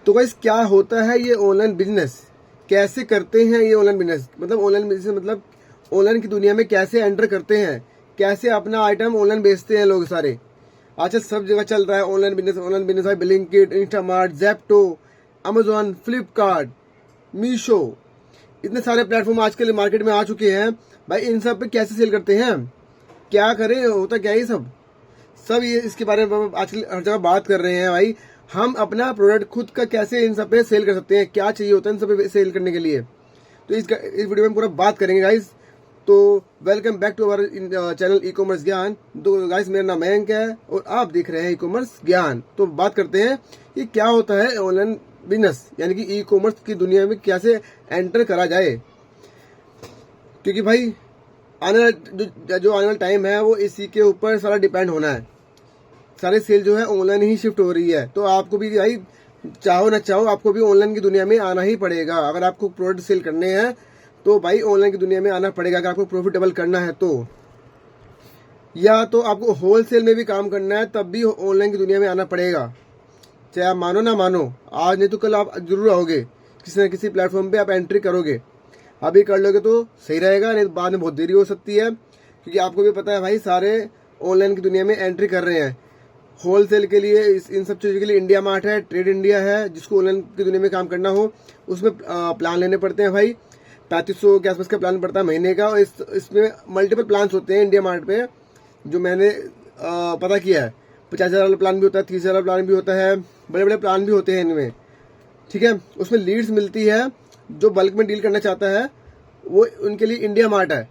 तो गाइस क्या होता है ये ऑनलाइन बिजनेस, कैसे करते हैं ये ऑनलाइन बिजनेस, मतलब ऑनलाइन बिजनेस मतलब ऑनलाइन की दुनिया में कैसे एंटर करते हैं, कैसे अपना आइटम ऑनलाइन बेचते हैं लोग सारे। आजकल सब जगह चल रहा है ऑनलाइन बिजनेस है। Blinkit, Instamart, Zepto, Amazon, Flipkart, Meesho, इतने सारे प्लेटफॉर्म आजकल मार्केट में आ चुके हैं। भाई इन सब पे कैसे सेल करते हैं, क्या करें, होता क्या है ये सब सब ये इसके बारे में आजकल हर जगह बात कर रहे हैं। भाई हम अपना प्रोडक्ट खुद का कैसे इन सब पे सेल कर सकते हैं, क्या चाहिए होता है इन सब पे सेल करने के लिए, तो इस वीडियो में पूरा बात करेंगे गाइस। तो welcome back to our channel e commerce Gyan. तो गाइस मेरा नाम मयंक है और आप देख रहे हैं ई कॉमर्स ज्ञान। तो बात करते हैं कि क्या होता है ऑनलाइन बिजनेस, यानी कि ई कॉमर्स की दुनिया में कैसे एंटर करा जाए। क्योंकि भाई आने वाला जो आने वाला टाइम है वो इसी के ऊपर सारा डिपेंड होना है। सारे सेल जो है ऑनलाइन ही शिफ्ट हो रही है, तो आपको भी भाई चाहो ना चाहो आपको भी ऑनलाइन की दुनिया में आना ही पड़ेगा। अगर आपको प्रोडक्ट सेल करने हैं तो भाई ऑनलाइन की दुनिया में आना पड़ेगा। अगर आपको प्रॉफिटेबल करना है तो, या तो आपको होलसेल में भी काम करना है तब भी ऑनलाइन की दुनिया में आना पड़ेगा। चाहे आप मानो ना मानो, आज नहीं तो कल आप जरूर आओगे, किसी न किसी प्लेटफॉर्म पे आप एंट्री करोगे। अभी कर लोगे तो सही रहेगा, नहीं तो बाद में बहुत देरी हो सकती है। क्योंकि आपको भी पता है भाई सारे ऑनलाइन की दुनिया में एंट्री कर रहे हैं। होलसेल के लिए इन सब चीज़ों के लिए इंडिया मार्ट है, ट्रेड इंडिया है, जिसको ऑनलाइन की दुनिया में काम करना हो उसमें प्लान लेने पड़ते हैं भाई। 3500 के आसपास का प्लान पड़ता है महीने का। और इसमें मल्टीपल प्लान्स होते हैं इंडिया मार्ट पे, जो मैंने पता किया है। 50,000 वाला प्लान भी होता है, 30,000 वाला प्लान भी होता है, बड़े बड़े प्लान भी होते हैं इनमें, ठीक है। उसमें लीड्स मिलती है, जो बल्क में डील करना चाहता है वो उनके लिए इंडिया मार्ट है।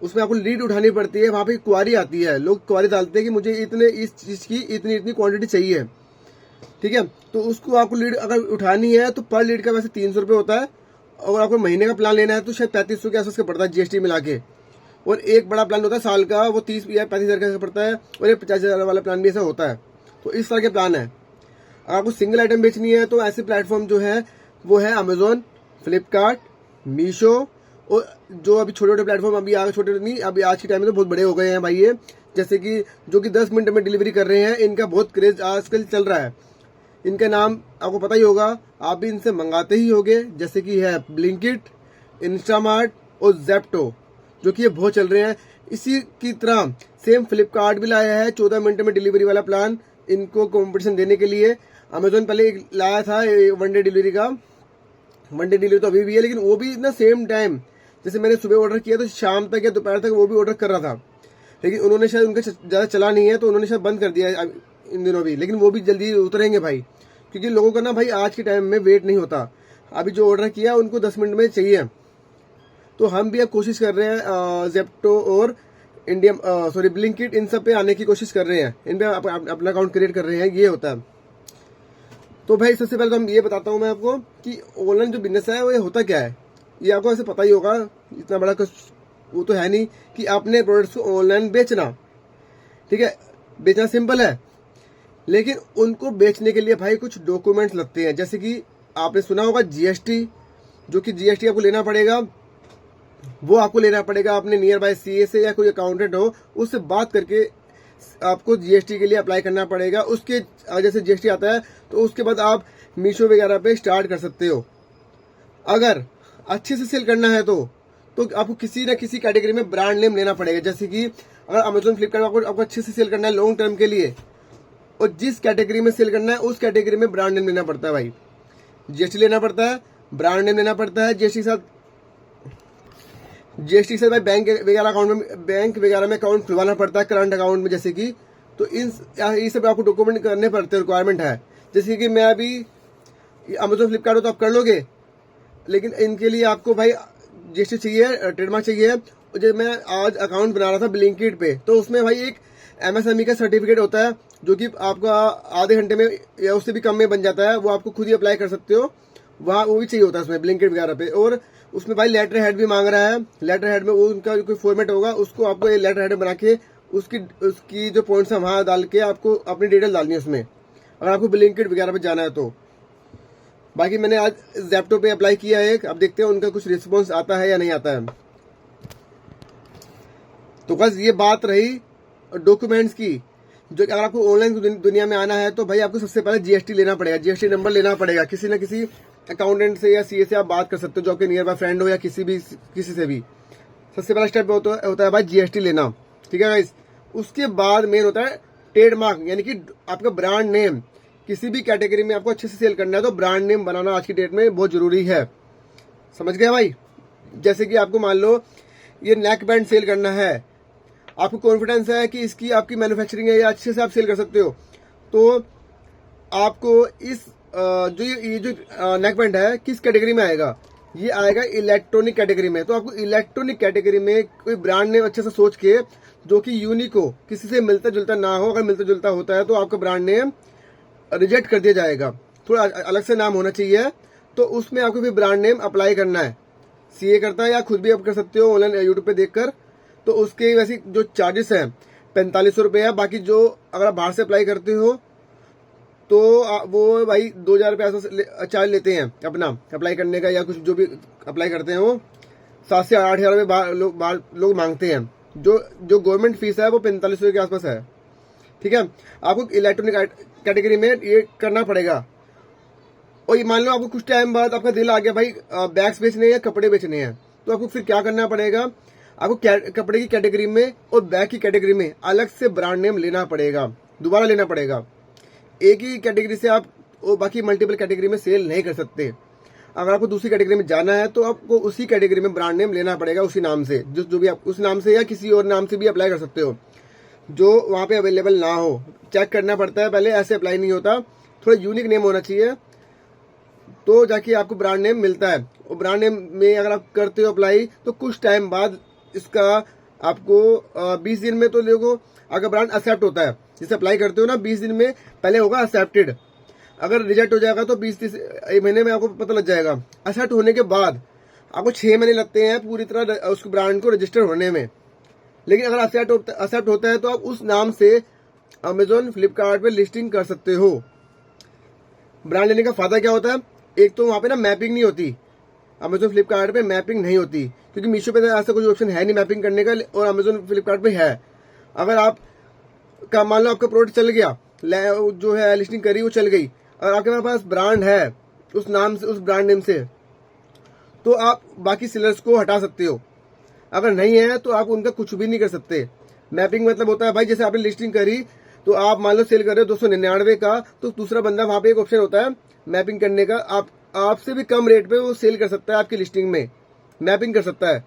उसमें आपको लीड उठानी पड़ती है, वहां पे क्वारी आती है, लोग क्वारी डालते हैं कि मुझे इतने इस चीज की इतनी इतनी क्वांटिटी चाहिए, ठीक है। तो उसको आपको लीड अगर उठानी है तो पर लीड का वैसे 300 रुपये होता है। और आपको महीने का प्लान लेना है तो शायद 3500 के आसपास का पड़ता है जीएसटी मिला के। और एक बड़ा प्लान होता है साल का, वो 30 या 35,000 का पड़ता है। और ये 50,000 वाला प्लान भी ऐसा होता है। तो इस तरह के प्लान है। अगर आपको सिंगल आइटम बेचनी है तो ऐसे प्लेटफॉर्म जो है वो है अमेजोन, फ्लिपकार्ट, मीशो, और जो अभी छोटे छोटे प्लेटफॉर्म अभी आगे छोटे नहीं, अभी आज के टाइम में तो बहुत बड़े हो गए हैं भाई ये। जैसे कि जो कि 10 मिनट में डिलीवरी कर रहे हैं, इनका बहुत क्रेज आजकल चल रहा है। इनका नाम आपको पता ही होगा, आप भी इनसे मंगाते ही होगे। जैसे कि है ब्लिंकिट, इंस्टामार्ट और जेप्टो, जो कि ये बहुत चल रहे हैं। इसी की तरह सेम फ्लिपकार्ट भी लाया है 14 मिनट में डिलीवरी वाला प्लान, इनको कॉम्पिटिशन देने के लिए। अमेजोन पहले लाया था 1 डे डिलीवरी का, 1 डे डिलीवरी तो अभी भी है, लेकिन वो भी ना सेम टाइम, जैसे मैंने सुबह ऑर्डर किया तो शाम तक या दोपहर तक वो भी ऑर्डर कर रहा था। लेकिन उन्होंने शायद उनका ज़्यादा चला नहीं है तो उन्होंने शायद बंद कर दिया है इन दिनों भी। लेकिन वो भी जल्दी उतरेंगे भाई, क्योंकि लोगों का ना भाई आज के टाइम में वेट नहीं होता। अभी जो ऑर्डर किया उनको 10 मिनट में चाहिए। तो हम भी अब कोशिश कर रहे हैं जेप्टो और ब्लिंकिट, इन सब पे आने की कोशिश कर रहे हैं। इन पे अपना अकाउंट क्रिएट कर रहे हैं, ये होता है। तो भाई सबसे पहले तो हम ये बताता हूँ मैं आपको कि ऑनलाइन जो बिजनेस है वो ये होता क्या है। ये आपको ऐसे पता ही होगा, इतना बड़ा कुछ वो तो है नहीं कि आपने प्रोडक्ट्स को ऑनलाइन बेचना, ठीक है। बेचना सिंपल है, लेकिन उनको बेचने के लिए भाई कुछ डॉक्यूमेंट्स लगते हैं। जैसे कि आपने सुना होगा जीएसटी, जो कि जीएसटी आपको लेना पड़ेगा। वो आपको लेना पड़ेगा अपने नियर बाय सीए से या कोई अकाउंटेंट हो, उससे बात करके आपको जीएसटी के लिए अप्लाई करना पड़ेगा। उसके जैसे जीएसटी आता है तो उसके बाद आप मीशो वगैरह पे स्टार्ट कर सकते हो। अगर अच्छे से सेल करना है तो आपको किसी ना किसी कैटेगरी में ब्रांड नेम लेना पड़ेगा। जैसे कि अगर अमेजोन, फ्लिपकार्ट में आपको अच्छे से सेल करना है लॉन्ग टर्म के लिए, और जिस कैटेगरी में सेल करना है उस कैटेगरी में ब्रांड नेम लेना पड़ता है भाई। जीएसटी लेना पड़ता है, ब्रांड नेम लेना पड़ता है। जीएसटी के साथ भाई बैंक वगैरह में अकाउंट खुलवाना पड़ता है, करंट अकाउंट में जैसे कि। तो ये सब आपको डॉक्यूमेंट करने पड़ते हैं, रिक्वायरमेंट है। जैसे कि मैं अभी अमेजोन, फ्लिपकार्ट हो तो आप कर लोगे, लेकिन इनके लिए आपको भाई जीएसटी चाहिए, ट्रेडमार्क चाहिए। जब मैं आज अकाउंट बना रहा था ब्लिंकिट पे, तो उसमें भाई एक एमएसएमई का सर्टिफिकेट होता है, जो कि आपका आधे घंटे में या उससे भी कम में बन जाता है। वो आपको खुद ही अप्लाई कर सकते हो, वहाँ वो भी चाहिए होता है उसमें ब्लिंकिट वगैरह पे। और उसमें भाई लेटर हेड भी मांग रहा है। लेटर हेड में वो उनका कोई फॉर्मेट होगा, उसको आपको ये लेटर हेड बना के उसकी जो पॉइंट्स है वहाँ डाल के आपको अपनी डिटेल डालनी है उसमें, अगर आपको ब्लिंकिट वगैरह पे जाना है तो। बाकी मैंने आज जेप्टो पे अप्लाई किया है, अब देखते हैं उनका कुछ रिस्पॉन्स आता है या नहीं आता है। तो बस ये बात रही डॉक्यूमेंट्स की। जो अगर आपको ऑनलाइन दुनिया में आना है तो भाई आपको सबसे पहले जीएसटी लेना पड़ेगा, जीएसटी नंबर लेना पड़ेगा। किसी न किसी अकाउंटेंट से या सीए से आप बात कर सकते हो, जो आपके नियर बाय फ्रेंड हो या किसी से भी। सबसे पहला स्टेप होता है भाई जीएसटी लेना, ठीक है गाइस। उसके बाद मेन होता है ट्रेडमार्क, यानी कि आपका ब्रांड नेम। किसी भी कैटेगरी में आपको अच्छे से सेल करना है तो ब्रांड नेम बनाना आज की डेट में बहुत जरूरी है, समझ गए भाई। जैसे कि आपको मान लो ये नेक बैंड सेल करना है, आपको कॉन्फिडेंस है कि इसकी आपकी मैन्युफैक्चरिंग है या अच्छे से आप सेल कर सकते हो, तो आपको इस ये जो नेक बैंड है किस कैटेगरी में आएगा, ये आएगा इलेक्ट्रॉनिक कैटेगरी में। तो आपको इलेक्ट्रॉनिक कैटेगरी में कोई ब्रांड नेम अच्छे से सोच के जो कि यूनिक हो, किसी से मिलता जुलता ना हो। अगर मिलता जुलता होता है तो आपका ब्रांड नेम रिजेक्ट कर दिया जाएगा। थोड़ा अलग से नाम होना चाहिए, तो उसमें आपको फिर ब्रांड नेम अप्लाई करना है। सीए करता है या खुद भी आप कर सकते हो ऑनलाइन यूट्यूब पे देखकर। तो उसके वैसे जो चार्जेस हैं 4500 रुपये है। बाकी जो अगर आप बाहर से अप्लाई करते हो तो वो भाई 2000 रुपये चार्ज लेते हैं अपना अप्लाई करने का, या कुछ जो भी अप्लाई करते हैं वो 7 से 8 हजार रुपये लोग मांगते हैं। जो गवर्नमेंट फीस है वो 4500 के आसपास है, ठीक है। आपको इलेक्ट्रॉनिक कैटेगरी में ये करना पड़ेगा। और ये मान लो आपको कुछ टाइम बाद आपका दिल आ गया भाई बैग्स बेचने हैं या कपड़े बेचने हैं, तो आपको फिर क्या करना पड़ेगा, आपको कपड़े की कैटेगरी में और बैग की कैटेगरी में अलग से ब्रांड नेम लेना पड़ेगा, दोबारा लेना पड़ेगा। एक ही कैटेगरी से आप बाकी मल्टीपल कैटेगरी में सेल नहीं कर सकते। अगर आपको दूसरी कैटेगरी में जाना है तो आपको उसी कैटेगरी में ब्रांड नेम लेना पड़ेगा, उसी नाम से, जो भी आप उस नाम से या किसी और नाम से भी अप्लाई कर सकते हो जो वहां पे अवेलेबल ना हो। चेक करना पड़ता है पहले, ऐसे अप्लाई नहीं होता। थोड़ा यूनिक नेम होना चाहिए तो जाके आपको ब्रांड नेम मिलता है। और ब्रांड नेम में अगर आप करते हो अप्लाई तो कुछ टाइम बाद इसका आपको 20 दिन में तो देखो, अगर ब्रांड एक्सेप्ट होता है, जिसे अप्लाई करते हो ना 20 दिन में पहले होगा एक्सेप्टेड। अगर रिजेक्ट हो जाएगा तो 20 महीने में आपको पता लग जाएगा। एक्सेप्ट होने के बाद आपको 6 महीने लगते हैं पूरी तरह उस ब्रांड को रजिस्टर होने में। लेकिन अगर एक्सेप्ट होता है तो आप उस नाम से अमेजोन फ्लिपकार्ट पे लिस्टिंग कर सकते हो। ब्रांड लेने का फायदा क्या होता है, एक तो वहां पे ना मैपिंग नहीं होती, अमेजोन फ्लिपकार्ट पे मैपिंग नहीं होती, क्योंकि मीशो पे ऐसा कोई ऑप्शन है नहीं मैपिंग करने का, और अमेजोन फ्लिपकार्ट पे है। अगर आप का मान लो आपका प्रोडक्ट चल गया, जो है लिस्टिंग करी वो चल गई, और आपके पास ब्रांड है उस नाम से, उस ब्रांड नेम से, तो आप बाकी सेलर्स को हटा सकते हो। अगर नहीं है तो आप उनका कुछ भी नहीं कर सकते। मैपिंग मतलब होता है भाई, जैसे आपने लिस्टिंग करी तो आप मान लो सेल कर रहे हो 299 का, तो दूसरा बंदा वहां पे एक ऑप्शन होता है मैपिंग करने का, आपसे भी कम रेट पे वो सेल कर सकता है, आपकी लिस्टिंग में मैपिंग कर सकता है।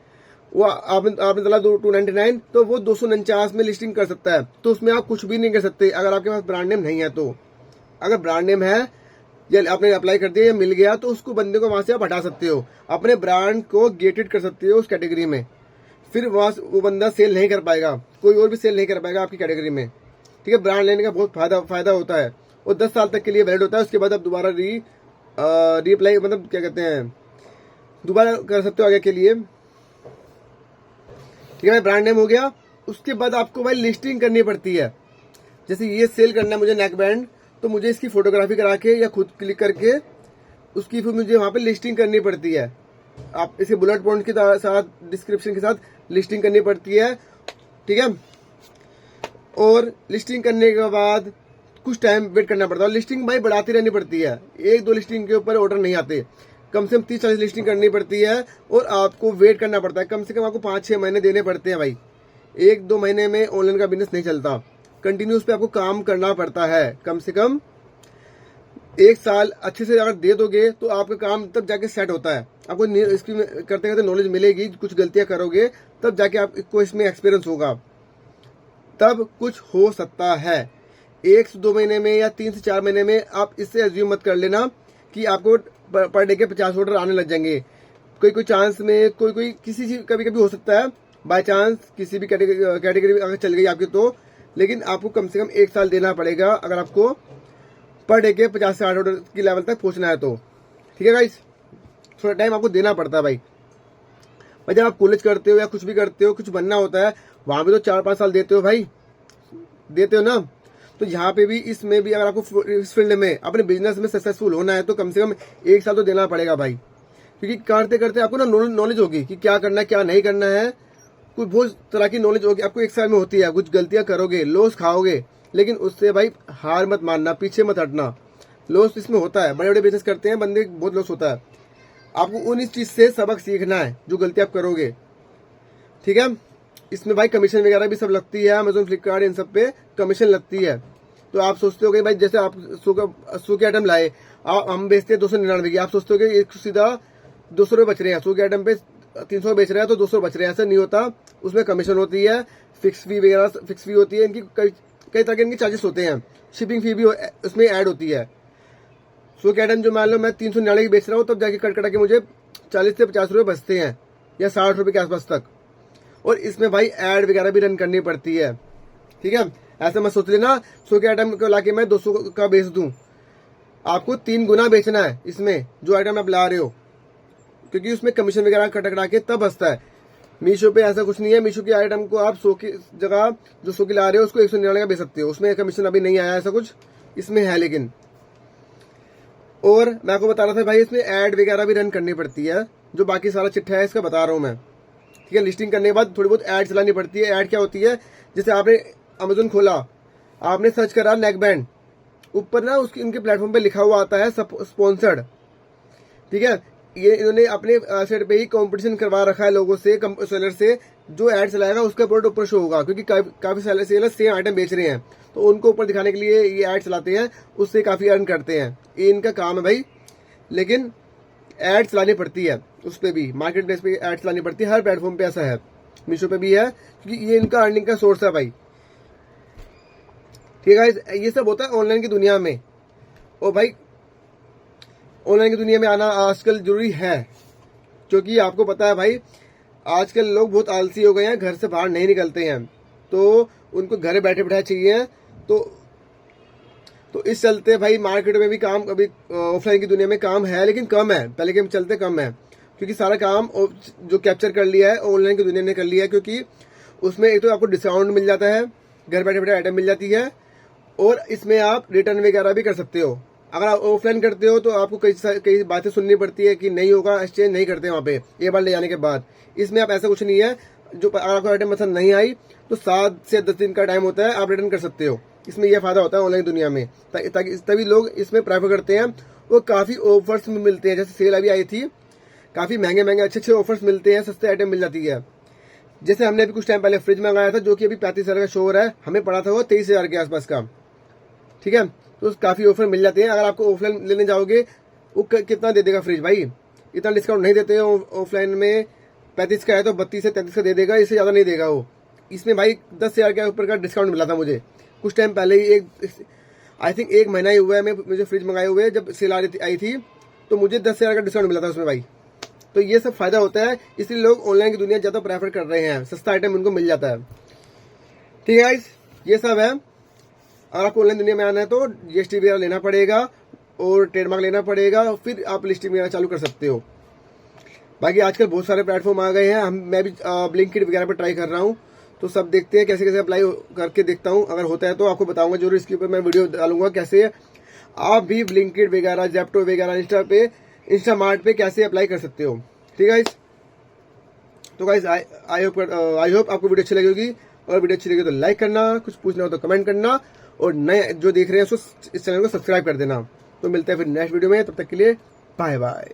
वो आपने डाला 299 तो वो 249 में लिस्टिंग कर सकता है। तो उसमें आप कुछ भी नहीं कर सकते अगर आपके पास ब्रांड नेम नहीं है। तो अगर ब्रांड नेम है या आपने अप्लाई कर दिया या मिल गया तो उसको बंदे को वहां से आप हटा सकते हो, अपने ब्रांड को गेटेड कर सकते हो उस कैटेगरी में। फिर वहां वो बंदा सेल नहीं कर पाएगा, कोई और भी सेल नहीं कर पाएगा आपकी कैटेगरी में, ठीक है। ब्रांड लेने का बहुत फायदा होता है, और 10 साल तक के लिए वैलिड होता है। उसके बाद आप दोबारा रीअप्लाई मतलब क्या कहते हैं, दोबारा कर सकते हो आगे के लिए, ठीक है। ब्रांड नेम हो गया, उसके बाद आपको भाई लिस्टिंग करनी पड़ती है। जैसे ये सेल करना है मुझे नेक बैंड, तो मुझे इसकी फोटोग्राफी करा के या खुद क्लिक करके उसकी फिर मुझे वहां पे लिस्टिंग करनी पड़ती है। आप इसे बुलेट पॉइंट के साथ डिस्क्रिप्शन के साथ लिस्टिंग करनी पड़ती है, ठीक है। और लिस्टिंग करने के बाद कुछ टाइम वेट करना पड़ता है। लिस्टिंग भाई बढ़ाती रहनी पड़ती है, 1-2 लिस्टिंग के ऊपर ऑर्डर नहीं आते, कम से कम 30-40 लिस्टिंग करनी पड़ती है, और आपको वेट करना पड़ता है। कम से कम आपको 5-6 महीने देने पड़ते हैं भाई। 1-2 महीने में ऑनलाइन का बिजनेस नहीं चलता, कंटिन्यूस पे आपको काम करना पड़ता है। कम से कम 1 साल अच्छे से अगर दे दोगे तो आपका काम तब जाके सेट होता है। आपको इसकी करते करते नॉलेज मिलेगी, कुछ गलतियां करोगे तब जाके आपको इसमें एक्सपीरियंस होगा, तब कुछ हो सकता है। 1 से 2 महीने में या 3 से 4 महीने में आप इससे एज्यूम मत कर लेना कि आपको पर डे के 50 ऑर्डर आने लग जाएंगे। कोई चांस में कोई किसी चीज कभी हो सकता है, बाय चांस किसी भी कैटेगरी अगर चल गई आपकी तो। लेकिन आपको कम से कम 1 साल देना पड़ेगा अगर आपको पर डे के 50 से 60 ऑर्डर की लेवल तक पहुंचना है तो, ठीक है गाइस। थोड़ा टाइम आपको देना पड़ता है भाई। जब आप कॉलेज करते हो या कुछ भी करते हो, कुछ बनना होता है, वहां भी तो 4-5 साल देते हो भाई, देते हो ना। तो यहाँ पे भी, इसमें भी अगर आपको इस फील्ड में अपने बिजनेस में सक्सेसफुल होना है तो कम से कम 1 साल तो देना पड़ेगा भाई। क्योंकि करते करते आपको ना नॉलेज होगी कि क्या करना है क्या नहीं करना है, कुछ बहुत तरह की नॉलेज होगी आपको 1 साल में होती है। कुछ गलतियां करोगे, लॉस खाओगे, लेकिन उससे भाई हार मत मानना, पीछे मत हटना। लॉस इसमें होता है, बड़े बड़े बिजनेस करते हैं बंदे, बहुत लॉस होता है। आपको उन इस चीज से सबक सीखना है जो गलती आप करोगे, ठीक है। इसमें भाई कमीशन वगैरह भी सब लगती है, अमेजोन फ्लिपकार्ट इन सब पे कमीशन लगती है। तो आप सोचते हो कि भाई जैसे आप 100 के आइटम लाए, हम बेचते हैं 299 की, आप सोचते हो कि एक सीधा 200 रुपये बच रहे हैं, 100 के आइटम पे 300 बेच रहे हैं तो 200 बच रहे हैं, ऐसा नहीं होता। उसमें कमीशन होती है, फिक्स फी वगैरह फिक्स फी होती है, इनकी कई तरह के इनके चार्जेस होते हैं, शिपिंग फी भी उसमें ऐड होती है। 100 के आइटम जो मान लो मैं 399 की बेच रहा हूँ, तब जाके कट कटा के मुझे 40 से 50 रुपये बचते हैं, या 60 रुपये के आसपास तक। और इसमें भाई ऐड वगैरह भी रन करनी पड़ती है, ठीक है। ऐसा मत सोच लेना 100 के आइटम को लाके मैं 200 का बेच दूं, आपको 3 गुना बेचना है इसमें जो आइटम आप ला रहे हो, क्योंकि उसमें कमीशन वगैरह कटा के तब बचता है। मीशो पे ऐसा कुछ नहीं है, मीशो के आइटम को आप 100 की जगह जो 100 की ला रहे हो उसको 199 का बेच सकते हो, उसमें कमीशन अभी नहीं आया, ऐसा कुछ इसमें है लेकिन। और मैं आपको बता रहा था भाई इसमें ऐड वगैरह भी रन करनी पड़ती है, जो बाकी सारा चिट्ठा है इसका बता रहा हूँ मैं, ठीक है। लिस्टिंग करने के बाद थोड़ी बहुत ऐड चलानी पड़ती है। ऐड क्या होती है, जैसे आपने अमेजोन खोला, आपने सर्च करा नेक बैंड, ऊपर ना उसकी उनके प्लेटफॉर्म पे लिखा हुआ आता है स्पॉन्सर्ड, ठीक है। ये इन्होंने अपने साइड पे ही कंपटीशन करवा रखा है लोगों से, सेलर से, जो ऐड चलाएगा उसका प्रोडक्ट ऊपर शो होगा, क्योंकि काफी सेलर सेम आइटम बेच रहे हैं, तो उनको ऊपर दिखाने के लिए ये ऐड चलाते हैं, उससे काफी अर्न करते हैं, ये इनका काम है भाई। लेकिन ऐड चलानी पड़ती है, उस पर भी मार्केट प्लेस पे ऐड चलानी पड़ती है, हर प्लेटफॉर्म पे ऐसा है, मीशो पे भी है, क्योंकि ये इनका अर्निंग का सोर्स है भाई, ठीक है। ये सब होता है ऑनलाइन की दुनिया में। और भाई ऑनलाइन की दुनिया में आना आजकल जरूरी है, क्योंकि आपको पता है भाई आजकल लोग बहुत आलसी हो गए हैं, घर से बाहर नहीं निकलते हैं, तो उनको घर बैठे बैठे चाहिए। तो इस चलते भाई मार्केट में भी काम अभी ऑफलाइन की दुनिया में काम है, लेकिन कम है, पहले के चलते कम है, क्योंकि सारा काम जो कैप्चर कर लिया है ऑनलाइन की दुनिया ने कर लिया है। क्योंकि उसमें एक तो आपको डिस्काउंट मिल जाता है, घर बैठे बैठे आइटम मिल जाती है, और इसमें आप रिटर्न वगैरह भी कर सकते हो। अगर आप ऑफलाइन करते हो तो आपको कई बातें सुननी पड़ती है कि नहीं होगा, एक्सचेंज नहीं करते वहाँ पे एक बार ले जाने के बाद। इसमें आप ऐसा कुछ नहीं है, जो अगर आपको आइटम पसंद नहीं आई तो 7 से 10 दिन का टाइम होता है, आप रिटर्न कर सकते हो। इसमें यह फायदा होता है ऑनलाइन दुनिया में, तभी लोग इसमें प्रेफर करते हैं। वो काफी ऑफर्स में मिलते हैं, जैसे सेल अभी आई थी, काफी महंगे महंगे अच्छे ऑफर्स मिलते हैं, सस्ते आइटम मिल जाती है। जैसे हमने अभी कुछ टाइम पहले फ्रिज मंगाया था, जो कि अभी 35,000 का शो हो रहा है, हमें पड़ा था वो 23,000 के आसपास का, ठीक है। तो काफी ऑफर मिल जाते हैं। अगर आपको ऑफलाइन लेने जाओगे, वो कितना दे देगा फ्रिज भाई, इतना डिस्काउंट नहीं देते हो ऑफलाइन में। 35 का है तो 32 से 33 का दे देगा, इससे ज्यादा नहीं देगा वो। इसमें भाई 10,000 के ऊपर का डिस्काउंट मिला था मुझे कुछ टाइम पहले ही, आई थिंक 1 महीना ही हुआ है मुझे फ्रिज मंगाए हुए, जब सेल आई थी तो मुझे 10,000 का डिस्काउंट मिला था उसमें भाई। तो ये सब फायदा होता है, इसलिए लोग ऑनलाइन की दुनिया ज्यादा प्रेफर कर रहे हैं, सस्ता आइटम उनको मिल जाता है, ठीक है गाइस। ये सब है। अगर आपको ऑनलाइन दुनिया में आना है तो जीएसटी वगैरह लेना पड़ेगा और ट्रेडमार्क लेना पड़ेगा, फिर आप लिस्टिंग वगैरह चालू कर सकते हो। बाकी आजकल बहुत सारे प्लेटफॉर्म आ गए हैं, मैं भी ब्लिंकिट वगैरह पर ट्राई कर रहा हूँ, तो सब देखते हैं कैसे कैसे अप्लाई करके देखता हूँ। अगर होता है तो आपको बताऊंगा जरूर, इसके ऊपर मैं वीडियो डालूंगा कैसे आप भी ब्लिंकिट वगैरह, जेप्टो वगैरह, इंस्टामार्ट पे कैसे अप्लाई कर सकते हो, ठीक है। तो गाइस आई होप आपको वीडियो अच्छी लगी होगी, और वीडियो अच्छी लगी तो लाइक करना, कुछ पूछना हो तो कमेंट करना, और नए जो देख रहे हैं उसको इस चैनल को सब्सक्राइब कर देना। तो मिलते हैं फिर नेक्स्ट वीडियो में, तब तक के लिए बाय बाय।